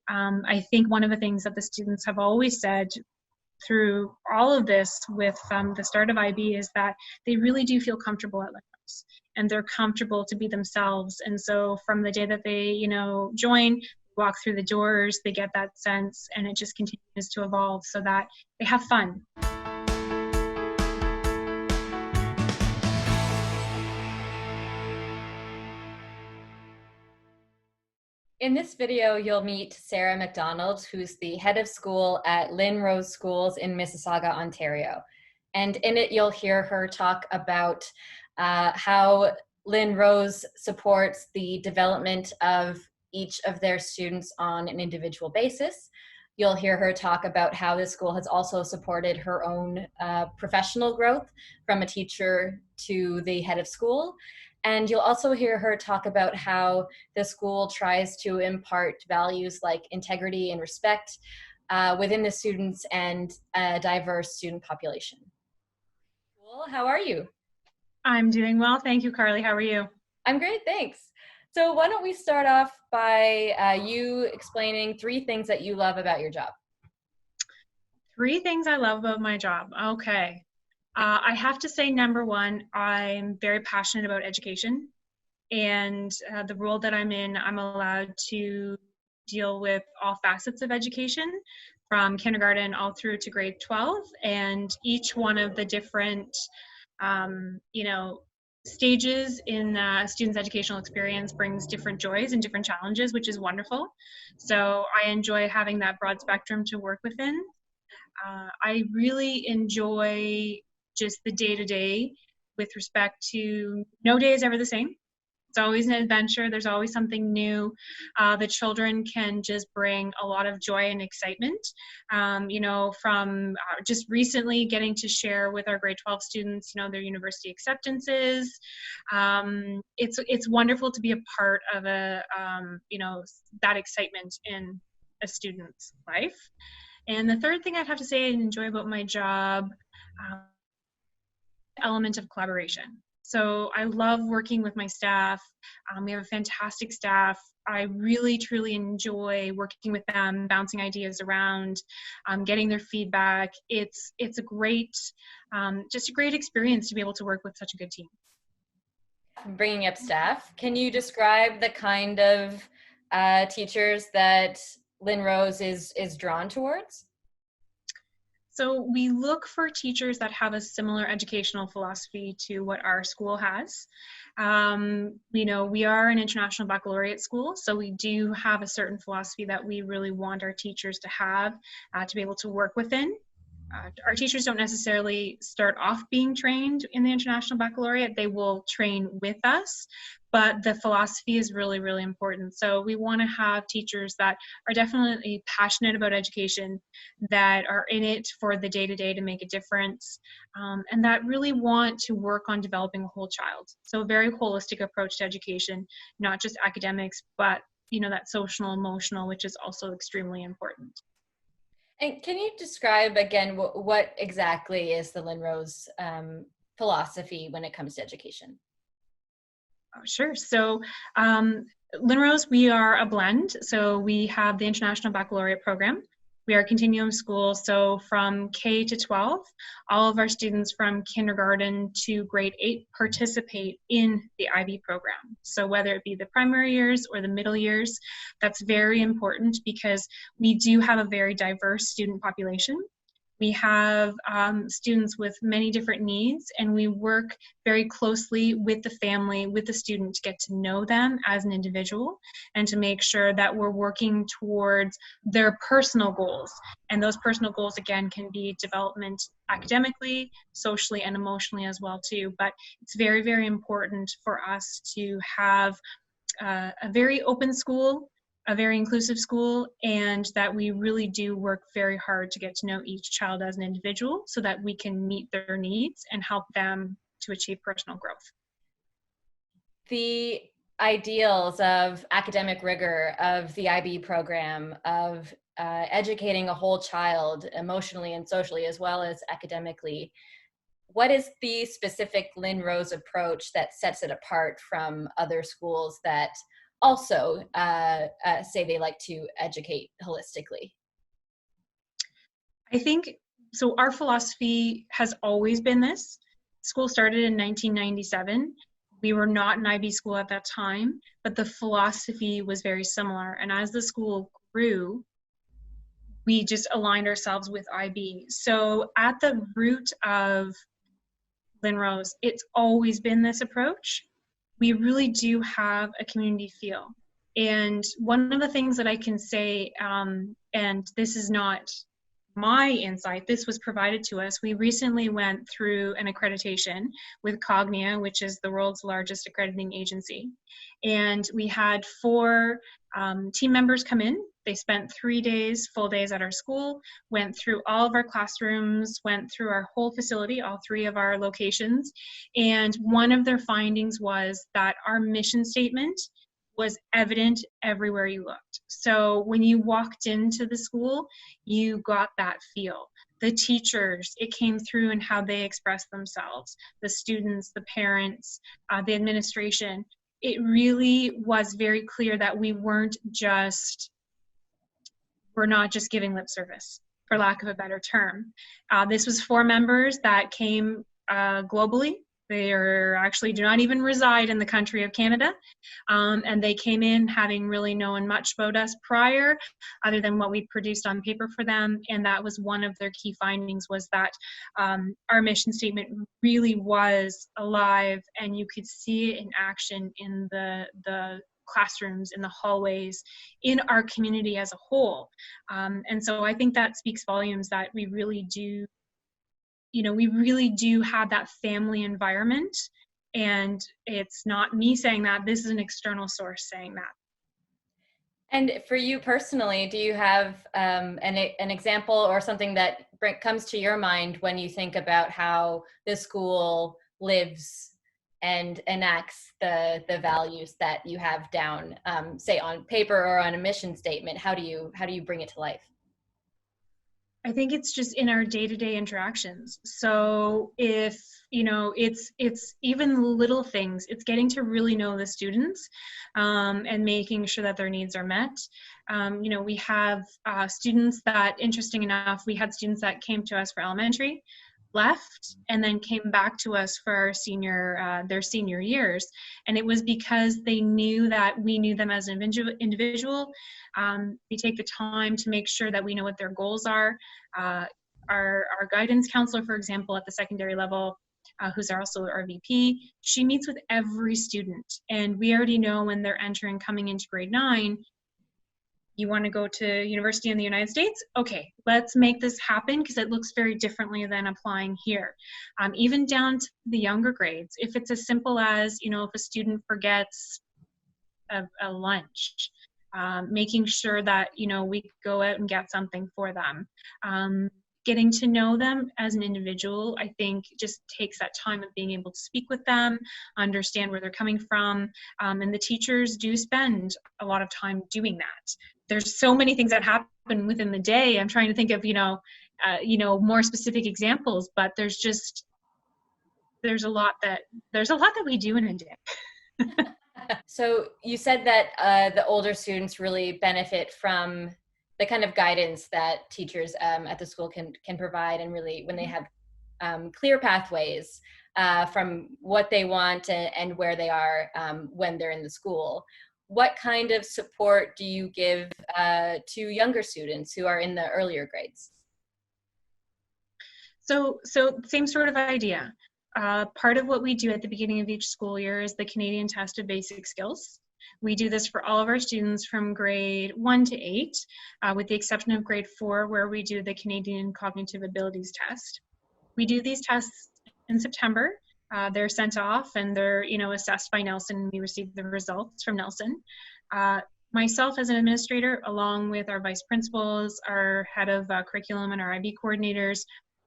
I think one of the things that the students have always said through all of this with the start of IB is that they really do feel comfortable at Lynn-Rose, and they're comfortable to be themselves. And so from the day that they, join, walk through the doors, they get that sense, and it just continues to evolve so that they have fun. In this video, you'll meet Sara MacDonald, who's the head of school at Lynn-Rose Schools in Mississauga, Ontario. And in it, you'll hear her talk about how Lynn-Rose supports the development of each of their students on an individual basis. You'll hear her talk about how the school has also supported her own professional growth from a teacher to the head of school. And you'll also hear her talk about how the school tries to impart values like integrity and respect within the students and a diverse student population. Cool. How are you? I'm doing well. Thank you, Carly. How are you? I'm great, thanks. So why don't we start off by you explaining 3 things that you love about your job? 3 things I love about my job. Okay. I have to say, number 1, I'm very passionate about education, and the role that I'm in, I'm allowed to deal with all facets of education, from kindergarten all through to grade 12, and each one of the different, stages in a student's educational experience brings different joys and different challenges, which is wonderful. So I enjoy having that broad spectrum to work within. I really enjoy just the day-to-day with respect to no day is ever the same. It's always an adventure. There's always something new. The children can just bring a lot of joy and excitement. From just recently getting to share with our grade 12 students, their university acceptances. It's wonderful to be a part of that excitement in a student's life. And the third thing I'd have to say I enjoy about my job, element of collaboration. So I love working with my staff. We have a fantastic staff. I really, truly enjoy working with them, bouncing ideas around, getting their feedback. It's a great, just a great experience to be able to work with such a good team. Bringing up staff, can you describe the kind of teachers that Lynn-Rose is drawn towards? So we look for teachers that have a similar educational philosophy to what our school has. We are an international baccalaureate school, so we do have a certain philosophy that we really want our teachers to have to be able to work within. Our teachers don't necessarily start off being trained in the International Baccalaureate. They will train with us, but the philosophy is really, really important. So we want to have teachers that are definitely passionate about education, that are in it for the day-to-day to make a difference, and that really want to work on developing a whole child. So a very holistic approach to education, not just academics, but that social, emotional, which is also extremely important. And can you describe again what exactly is the Lynn-Rose philosophy when it comes to education? Sure. So Lynn-Rose, we are a blend. So we have the International Baccalaureate program. We are a continuum school, so from K to 12, all of our students from kindergarten to grade 8 participate in the IB program. So whether it be the primary years or the middle years, that's very important because we do have a very diverse student population. We have students with many different needs, and we work very closely with the family, with the student, to get to know them as an individual and to make sure that we're working towards their personal goals. And those personal goals, again, can be development academically, socially, and emotionally as well, too. But it's very, very important for us to have a very open school, a very inclusive school, and that we really do work very hard to get to know each child as an individual so that we can meet their needs and help them to achieve personal growth. The ideals of academic rigor, of the IB program, of educating a whole child emotionally and socially as well as academically, what is the specific Lynn-Rose approach that sets it apart from other schools that also say they like to educate holistically? I think, so our philosophy has always been this. School started in 1997. We were not an IB school at that time, but the philosophy was very similar. And as the school grew, we just aligned ourselves with IB. So at the root of Lynn-Rose, it's always been this approach. We really do have a community feel. And one of the things that I can say, and this is not my insight, this was provided to us. We recently went through an accreditation with Cognia, which is the world's largest accrediting agency. And we had 4 team members come in. They spent 3 days, full days at our school, went through all of our classrooms, went through our whole facility, all 3 of our locations. And one of their findings was that our mission statement was evident everywhere you looked. So when you walked into the school, you got that feel. The teachers, it came through in how they expressed themselves. The students, the parents, the administration. It really was very clear that we're not just giving lip service, for lack of a better term. This was 4 members that came globally. They actually do not even reside in the country of Canada. And they came in having really known much about us prior, other than what we produced on paper for them. And that was one of their key findings, was that our mission statement really was alive, and you could see it in action in the classrooms, in the hallways, in our community as a whole. And so I think that speaks volumes that we really do have that family environment. And it's not me saying that, this is an external source saying that. And for you personally, do you have an example or something that comes to your mind when you think about how the school lives and enacts the values that you have down, say on paper or on a mission statement? How do you bring it to life? I think it's just in our day-to-day interactions. So if, it's even little things, it's getting to really know the students and making sure that their needs are met. We have students that, interesting enough, we had students that came to us for elementary, left, and then came back to us for our their senior years. And it was because they knew that we knew them as an individual. We take the time to make sure that we know what their goals are. Our guidance counselor, for example, at the secondary level, who's also our VP, she meets with every student. And we already know when they're coming into grade 9, you want to go to university in the United States? Okay, let's make this happen, because it looks very differently than applying here. Even down to the younger grades, if it's as simple as, if a student forgets a lunch, making sure that, we go out and get something for them. Getting to know them as an individual, I think, just takes that time of being able to speak with them, understand where they're coming from, and the teachers do spend a lot of time doing that. There's so many things that happen within the day. I'm trying to think of, more specific examples, but there's a lot that we do in a day. So you said that the older students really benefit from the kind of guidance that teachers at the school can provide, and really when they have clear pathways from what they want and where they are when they're in the school. What kind of support do you give to younger students who are in the earlier grades? So same sort of idea. Part of what we do at the beginning of each school year is the Canadian Test of Basic Skills. We do this for all of our students from grade 1 to 8, with the exception of grade 4, where we do the Canadian Cognitive Abilities Test. We do these tests in September. They're sent off and they're, assessed by Nelson. We receive the results from Nelson. Myself as an administrator, along with our vice principals, our head of curriculum, and our IB coordinators,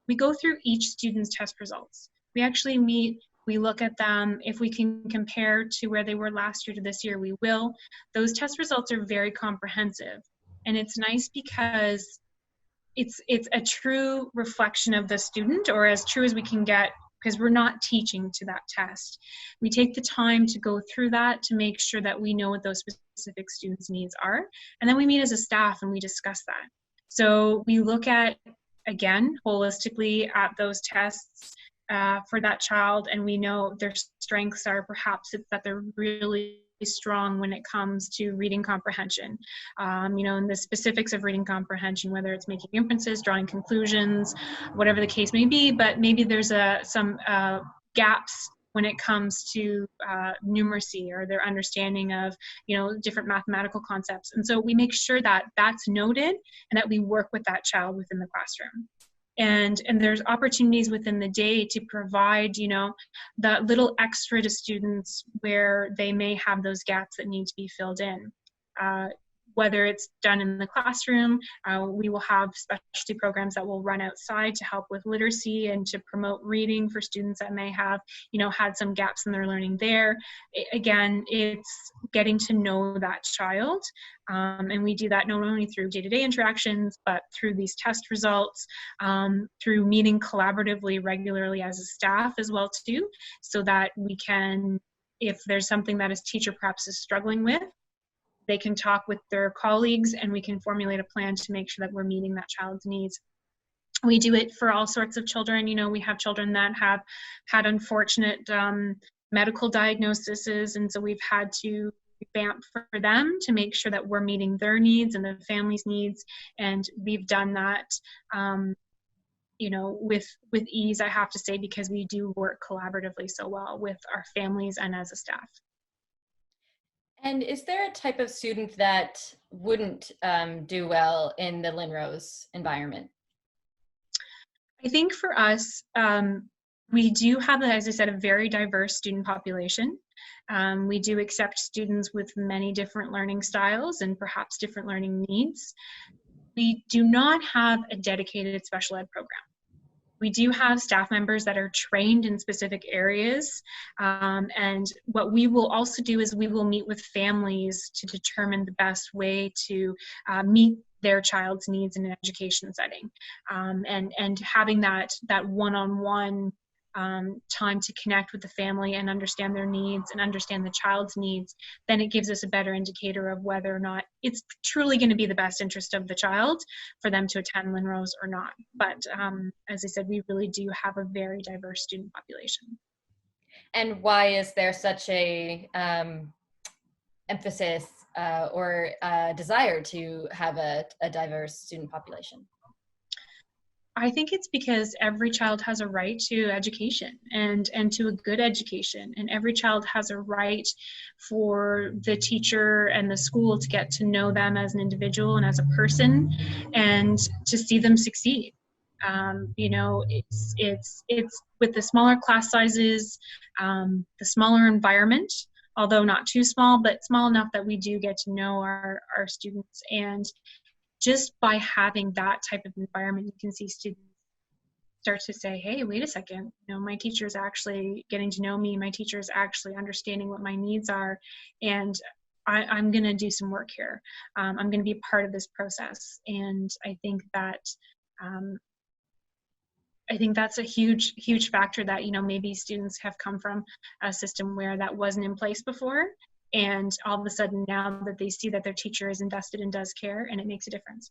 we go through each student's test results. We actually meet, we look at them. If we can compare to where they were last year to this year, we will. Those test results are very comprehensive. And it's nice because it's a true reflection of the student, or as true as we can get because we're not teaching to that test. We take the time to go through that to make sure that we know what those specific students' needs are. And then we meet as a staff and we discuss that. So we look at, again, holistically at those tests for that child, and we know their strengths are perhaps it's that they're really strong when it comes to reading comprehension, and the specifics of reading comprehension, whether it's making inferences, drawing conclusions, whatever the case may be, but maybe there's some gaps when it comes to numeracy or their understanding of, different mathematical concepts. And so we make sure that that's noted and that we work with that child within the classroom. And there's opportunities within the day to provide, that little extra to students where they may have those gaps that need to be filled in. Whether it's done in the classroom, we will have specialty programs that will run outside to help with literacy and to promote reading for students that may have, had some gaps in their learning there. Again, it's getting to know that child. And we do that not only through day-to-day interactions, but through these test results, through meeting collaboratively regularly as a staff as well too, so that we can, if there's something that a teacher perhaps is struggling with, they can talk with their colleagues and we can formulate a plan to make sure that we're meeting that child's needs. We do it for all sorts of children. We have children that have had unfortunate medical diagnoses, and so we've had to revamp for them to make sure that we're meeting their needs and the family's needs, and we've done that with ease, I have to say, because we do work collaboratively so well with our families and as a staff. And is there a type of student that wouldn't do well in the Lynn-Rose environment? I think for us, we do have, as I said, a very diverse student population. We do accept students with many different learning styles and perhaps different learning needs. We do not have a dedicated special ed program. We do have staff members that are trained in specific areas, and what we will also do is we will meet with families to determine the best way to meet their child's needs in an education setting, and having that one-on-one time to connect with the family and understand their needs and understand the child's needs, then it gives us a better indicator of whether or not it's truly going to be the best interest of the child for them to attend Lynn-Rose or not. But as I said, we really do have a very diverse student population. And why is there such a emphasis or desire to have a diverse student population? I think it's because every child has a right to education and to a good education, and every child has a right for the teacher and the school to get to know them as an individual and as a person and to see them succeed. It's with the smaller class sizes, the smaller environment, although not too small, but small enough that we do get to know our students. And just by having that type of environment, you can see students start to say, hey, wait a second, my teacher is actually getting to know me, my teacher is actually understanding what my needs are, and I'm going to do some work here. I'm going to be part of this process. And I think that's a huge factor that, maybe students have come from a system where that wasn't in place before. And all of a sudden now that they see that their teacher is invested and does care, and it makes a difference.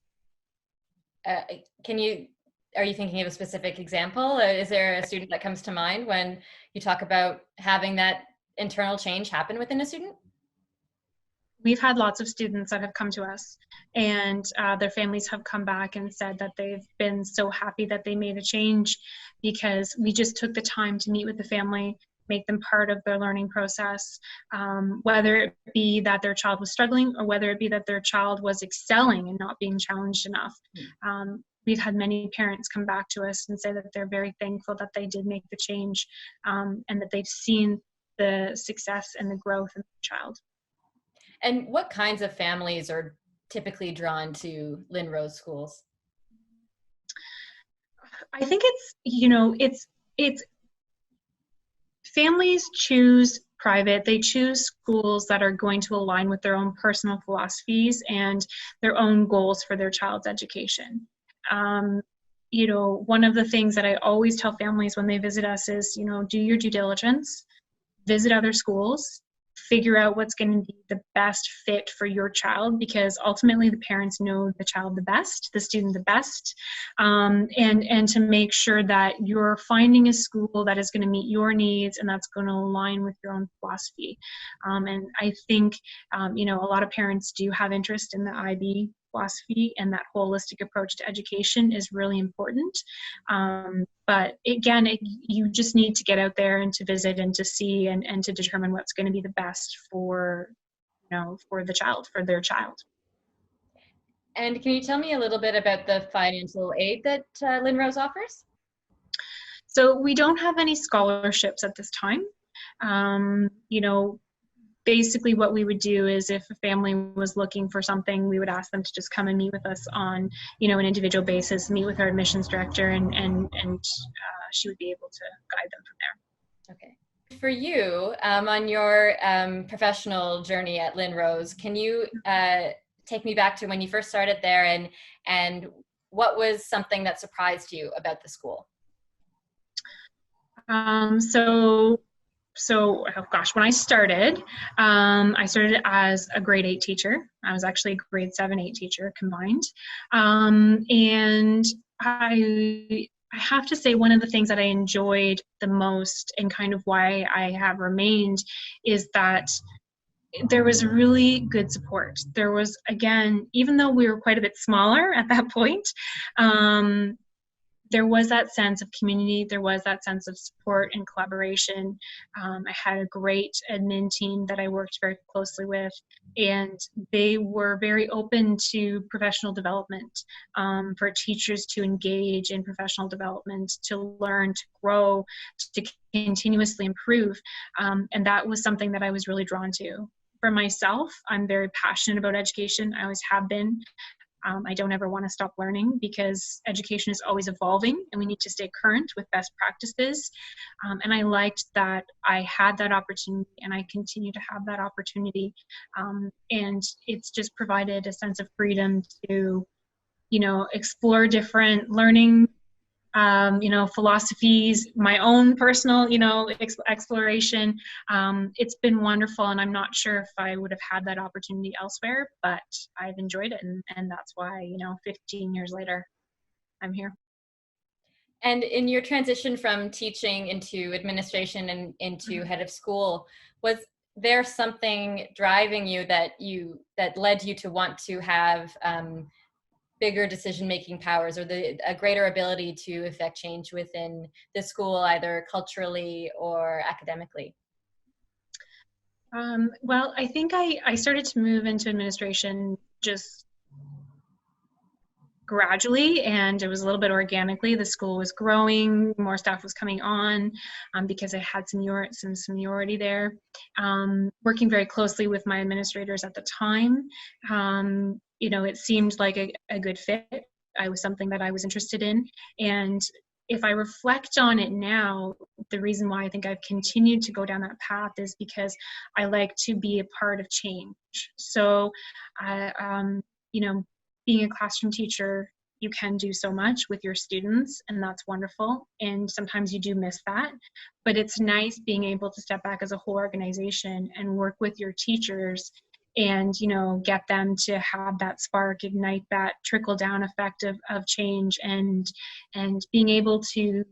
Are you thinking of a specific example? Is there a student that comes to mind when you talk about having that internal change happen within a student? We've had lots of students that have come to us, and their families have come back and said that they've been so happy that they made a change because we just took the time to meet with the family, make them part of their learning process, whether it be that their child was struggling or whether it be that their child was excelling and not being challenged enough. We've had many parents come back to us and say that they're very thankful that they did make the change, and that they've seen the success and the growth in the child. And what kinds of families are typically drawn to Lynn-Rose Schools? I think it's families choose private, they choose schools that are going to align with their own personal philosophies and their own goals for their child's education. one of the things that I always tell families when they visit us is, do your due diligence, visit other schools, figure out what's going to be the best fit for your child, because ultimately the parents know the child the best, the student the best, and to make sure that you're finding a school that is going to meet your needs and that's going to align with your own philosophy. And I think, a lot of parents do have interest in the IB philosophy, and that holistic approach to education is really important. But again, you just need to get out there and to visit and to see and to determine what's going to be the best for the child, for their child. And can you tell me a little bit about the financial aid that Lynn-Rose offers? So we don't have any scholarships at this time. Basically what we would do is if a family was looking for something, we would ask them to just come and meet with us on, an individual basis, meet with our admissions director, and she would be able to guide them from there. Okay. For you, on your professional journey at Lynn-Rose, can you take me back to when you first started there, and what was something that surprised you about the school? So, when I started as a grade 8 teacher. I was actually a grade 7-8 teacher combined. And I have to say, one of the things that I enjoyed the most, and kind of why I have remained, is that there was really good support. There was, again, even though we were quite a bit smaller at that point, there was that sense of community. There was that sense of support and collaboration. I had a great admin team that I worked very closely with, and they were very open to professional development, for teachers to engage in professional development, to learn, to grow, to continuously improve. And that was something that I was really drawn to. For myself, I'm very passionate about education. I always have been. I don't ever want to stop learning, because education is always evolving and we need to stay current with best practices. And I liked that I had that opportunity, and I continue to have that opportunity. And it's just provided a sense of freedom to, explore different learning, philosophies, my own personal, exploration. It's been wonderful, and I'm not sure if I would have had that opportunity elsewhere, but I've enjoyed it, and that's why, 15 years later, I'm here. And in your transition from teaching into administration and into head of school, was there something driving you that led you to want to have bigger decision-making powers, or a greater ability to affect change within the school, either culturally or academically? Well, I think I started to move into administration just gradually, and it was a little bit organically. The school was growing, more staff was coming on, because I had some seniority there. Working very closely with my administrators at the time, it seemed like a good fit. I was something that I was interested in. And if I reflect on it now, the reason why I think I've continued to go down that path is because I like to be a part of change. So, being a classroom teacher, you can do so much with your students, and that's wonderful. And sometimes you do miss that, but it's nice being able to step back as a whole organization and work with your teachers and, get them to have that spark, ignite that trickle down effect of change, and being able to,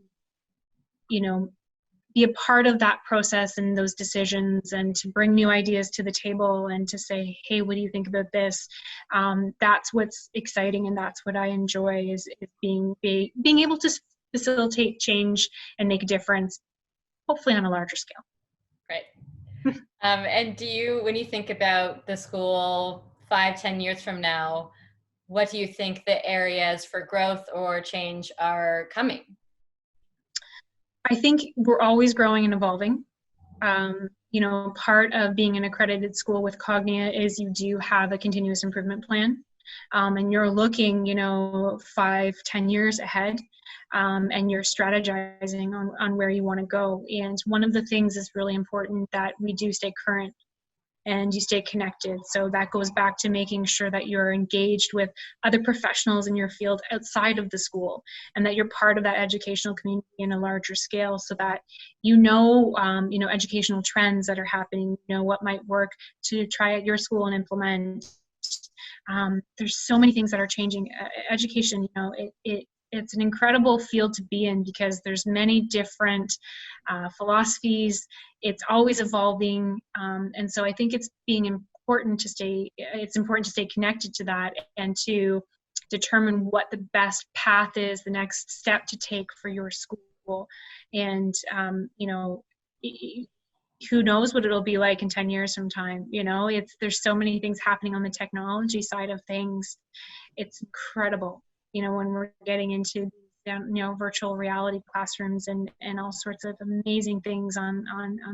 be a part of that process and those decisions, and to bring new ideas to the table and to say, hey, what do you think about this? That's what's exciting, and that's what I enjoy, is being able to facilitate change and make a difference, hopefully on a larger scale. Right. And when you think about the school 5-10 years from now, what do you think the areas for growth or change are coming? I think we're always growing and evolving. Part of being an accredited school with Cognia is you do have a continuous improvement plan, and you're looking, 5-10 years ahead, and you're strategizing on where you want to go. And one of the things is really important, that we do stay current and you stay connected. So that goes back to making sure that you're engaged with other professionals in your field outside of the school, and that you're part of that educational community in a larger scale, so that you know educational trends that are happening, what might work to try at your school and implement. There's so many things that are changing. Education, it's an incredible field to be in, because there's many different philosophies. It's always evolving, and so I think it's important to stay connected to that, and to determine what the best path is, the next step to take for your school. And who knows what it'll be like in 10 years from time. There's so many things happening on the technology side of things. It's incredible, when we're getting into virtual reality classrooms and all sorts of amazing things on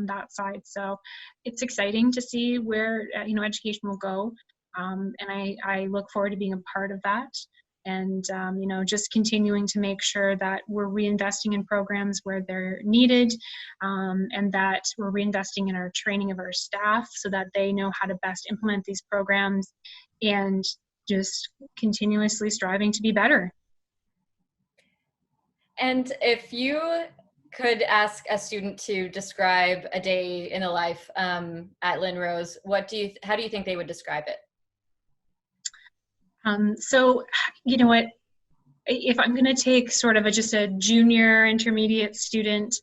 that side. So it's exciting to see where education will go, and I look forward to being a part of that. And just continuing to make sure that we're reinvesting in programs where they're needed, and that we're reinvesting in our training of our staff so that they know how to best implement these programs, and just continuously striving to be better. And if you could ask a student to describe a day in the life at Lynn-Rose, how do you think they would describe it? So, what, if I'm going to take sort of just a junior intermediate student,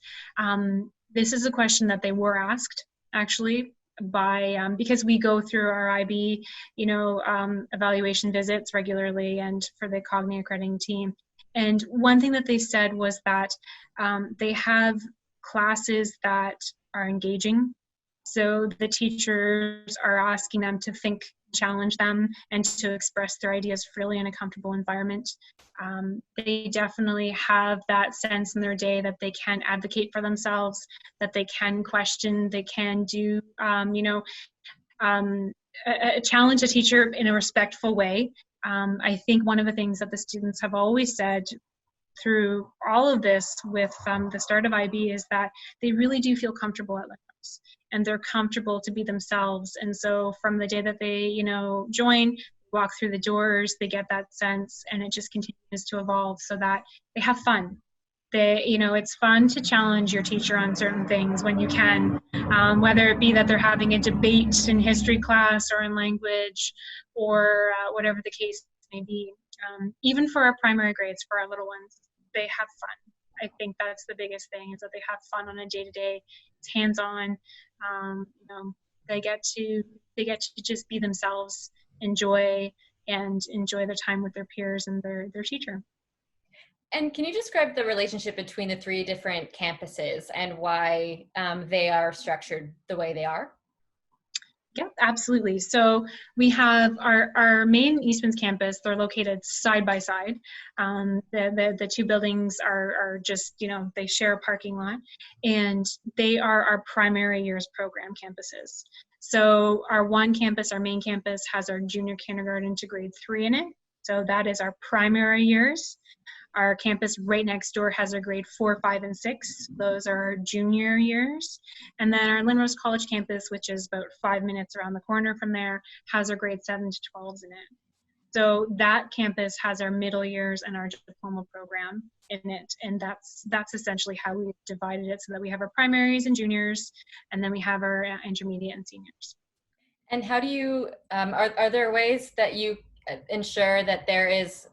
this is a question that they were asked, actually, by because we go through our IB, evaluation visits regularly, and for the Cogni accrediting team. And one thing that they said was that they have classes that are engaging. So the teachers are asking them to think, challenge them, and to express their ideas freely in a comfortable environment. They definitely have that sense in their day that they can advocate for themselves, that they can question, they can do, challenge a teacher in a respectful way. I think one of the things that the students have always said through all of this with the start of IB is that they really do feel comfortable at Lynn-Rose, and they're comfortable to be themselves. And so from the day that they, join, walk through the doors, they get that sense, and it just continues to evolve so that they have fun. It's fun to challenge your teacher on certain things when you can, whether it be that they're having a debate in history class or in language, or whatever the case may be. Even for our primary grades, for our little ones, they have fun. I think that's the biggest thing, is that they have fun on a day-to-day. It's hands-on. They get to just be themselves, enjoy the time with their peers and their teacher. And can you describe the relationship between the 3 different campuses and why they are structured the way they are? Yeah, absolutely. So we have our main Eastman's campus. They're located side by side. The 2 buildings are just, they share a parking lot, and they are our primary years program campuses. So our one campus, our main campus, has our junior kindergarten to grade 3 in it. So that is our primary years. Our campus right next door has a grade 4, 5, and 6. Those are our junior years. And then our Lynn-Rose College campus, which is about 5 minutes around the corner from there, has our grade 7 to 12s in it. So that campus has our middle years and our diploma program in it. And that's essentially how we've divided it, so that we have our primaries and juniors, and then we have our intermediate and seniors. And how do you, are there ways that you ensure that there is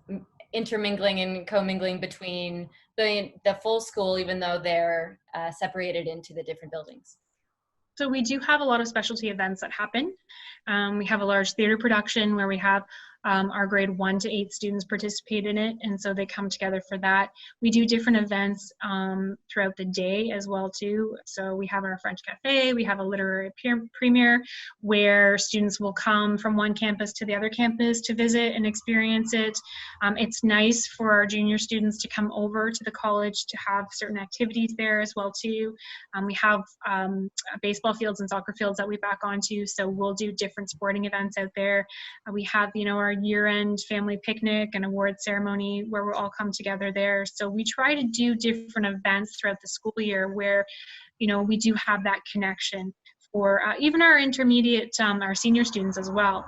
intermingling and commingling between the full school, even though they're separated into the different buildings? So we do have a lot of specialty events that happen. We have a large theater production where we have our grade 1 to 8 students participate in it, and so they come together for that. We do different events throughout the day as well too. So we have our French Cafe, we have a literary premiere where students will come from one campus to the other campus to visit and experience it. It's nice for our junior students to come over to the college to have certain activities there as well too. We have baseball fields and soccer fields that we back onto, so we'll do different sporting events out there. We have, our year-end family picnic and award ceremony where we'll all come together there. So we try to do different events throughout the school year where, we do have that connection or even our intermediate, our senior students as well.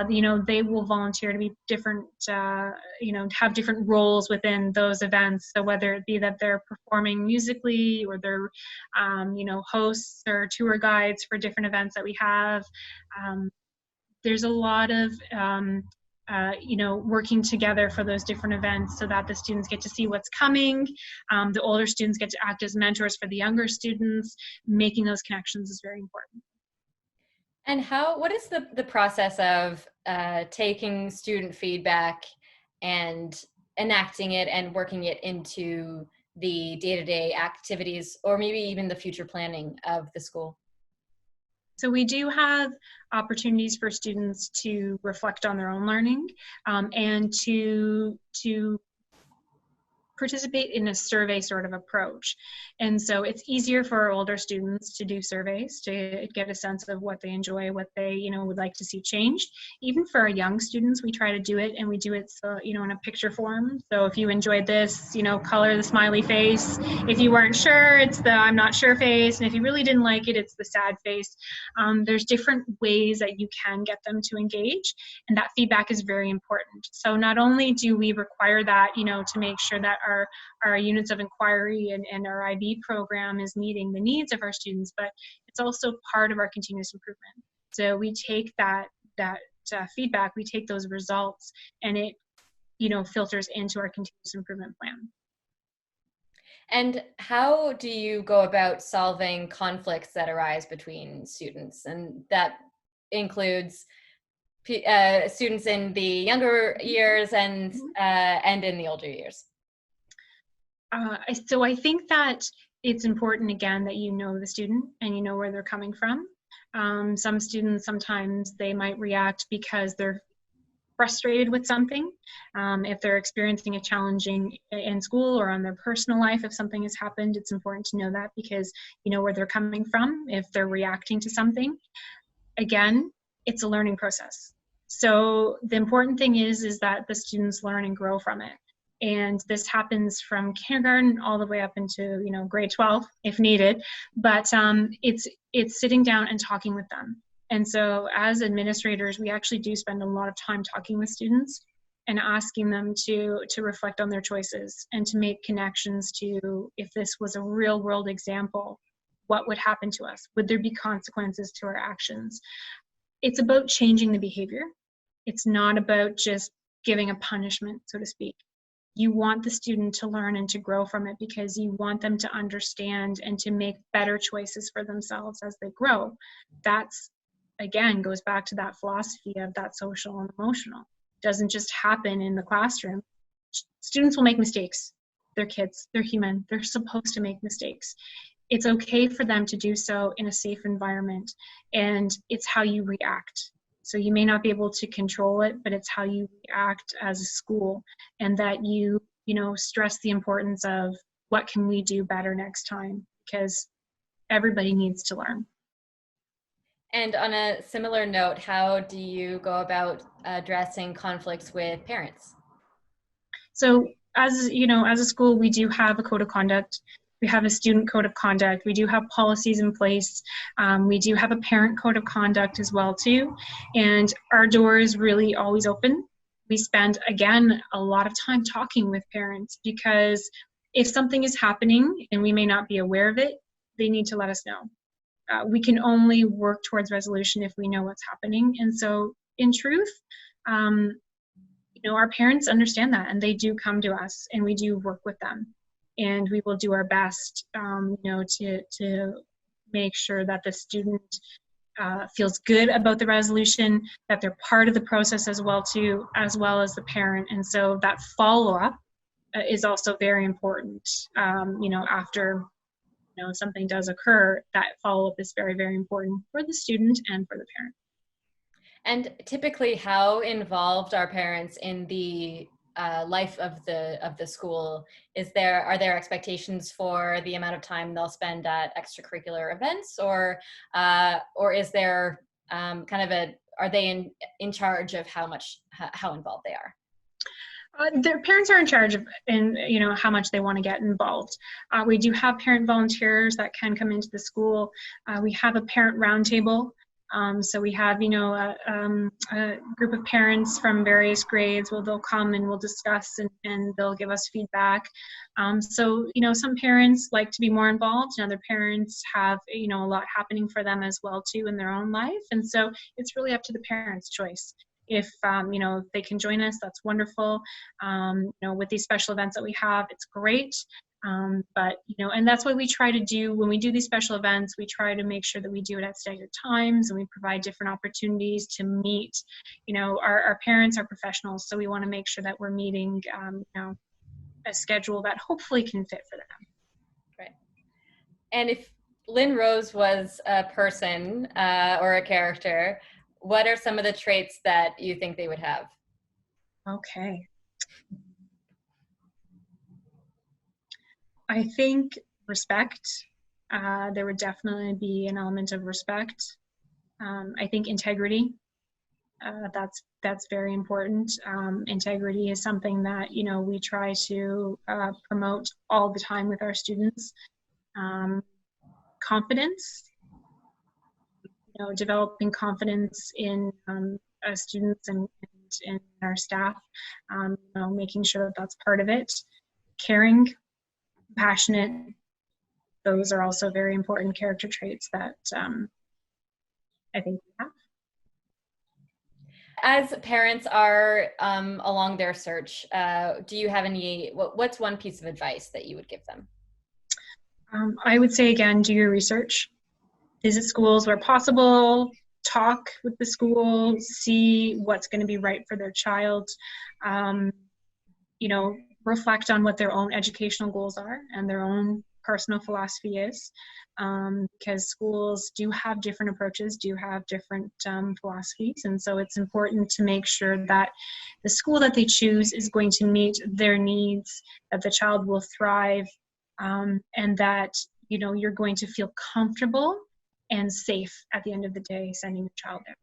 They will volunteer to be different, have different roles within those events. So whether it be that they're performing musically, or they're, hosts or tour guides for different events that we have. There's a lot of working together for those different events so that the students get to see what's coming. The older students get to act as mentors for the younger students. Making those connections is very important. And what is the process of taking student feedback and enacting it and working it into the day-to-day activities, or maybe even the future planning of the school? So we do have opportunities for students to reflect on their own learning, and to participate in a survey sort of approach. And so it's easier for our older students to do surveys to get a sense of what they enjoy, what they, would like to see changed. Even for our young students, we try to do it, and we do it, so, in a picture form. So if you enjoyed this, color the smiley face. If you weren't sure, it's the I'm not sure face. And if you really didn't like it, it's the sad face. There's different ways that you can get them to engage, and that feedback is very important. So not only do we require that, to make sure that our units of inquiry and our IB program is meeting the needs of our students, but it's also part of our continuous improvement. So we take that feedback, we take those results, and it, filters into our continuous improvement plan. And how do you go about solving conflicts that arise between students? And that includes students in the younger years and in the older years. So I think that it's important, again, that you know the student and you know where they're coming from. Some students, sometimes they might react because they're frustrated with something. If they're experiencing a challenging in school or on their personal life, if something has happened, it's important to know that, because you know where they're coming from if they're reacting to something. Again, it's a learning process. So the important thing is that the students learn and grow from it. And this happens from kindergarten all the way up into, grade 12 if needed. But it's sitting down and talking with them. And so as administrators, we actually do spend a lot of time talking with students and asking them to reflect on their choices and to make connections to, if this was a real world example, what would happen to us? Would there be consequences to our actions? It's about changing the behavior. It's not about just giving a punishment, so to speak. You want the student to learn and to grow from it, because you want them to understand and to make better choices for themselves as they grow. That's, again, goes back to that philosophy of that social and emotional. It doesn't just happen in the classroom. Students will make mistakes. They're kids, they're human, they're supposed to make mistakes. It's okay for them to do so in a safe environment, and it's how you react. So you may not be able to control it, but it's how you react as a school, and that you stress the importance of what can we do better next time, because everybody needs to learn. And on a similar note, how do you go about addressing conflicts with parents? So as a school, we do have a code of conduct. We have a student code of conduct. We do have policies in place. We do have a parent code of conduct as well too. And our door is really always open. We spend, again, a lot of time talking with parents, because if something is happening and we may not be aware of it, they need to let us know. We can only work towards resolution if we know what's happening. And so in truth, our parents understand that, and they do come to us, and we do work with them. And we will do our best, to make sure that the student feels good about the resolution, that they're part of the process as well too, as well as the parent. And so that follow-up is also very important. After something does occur, that follow-up is very, very important for the student and for the parent. And typically, how involved are parents in the life of the school? Are there expectations for the amount of time they'll spend at extracurricular events, or is there are they in charge of how involved they are? Their parents are in charge of, how much they want to get involved. We do have parent volunteers that can come into the school. We have a parent roundtable. So we have, a group of parents from various grades. They'll come and we'll discuss and they'll give us feedback. So, some parents like to be more involved, and other parents have, a lot happening for them as well too in their own life. And so it's really up to the parents' choice. If they can join us, that's wonderful. With these special events that we have, it's great. But and that's what we try to do when we do these special events. We try to make sure that we do it at staggered times, and we provide different opportunities to meet. Our parents are professionals, so we want to make sure that we're meeting a schedule that hopefully can fit for them. Right. And if Lynn-Rose was a person or a character, what are some of the traits that you think they would have? Okay. I think respect. There would definitely be an element of respect. I think integrity. That's very important. Integrity is something that we try to promote all the time with our students. Confidence. Developing confidence in students and our staff, making sure that that's part of it. Caring, passionate, those are also very important character traits that I think we have. As parents are along their search, do you have what's one piece of advice that you would give them? I would say, again, do your research. Visit schools where possible, talk with the school, see what's going to be right for their child, reflect on what their own educational goals are and their own personal philosophy is, because schools do have different approaches, do have different philosophies, and so it's important to make sure that the school that they choose is going to meet their needs, that the child will thrive, and that you're going to feel comfortable and safe at the end of the day sending your child there.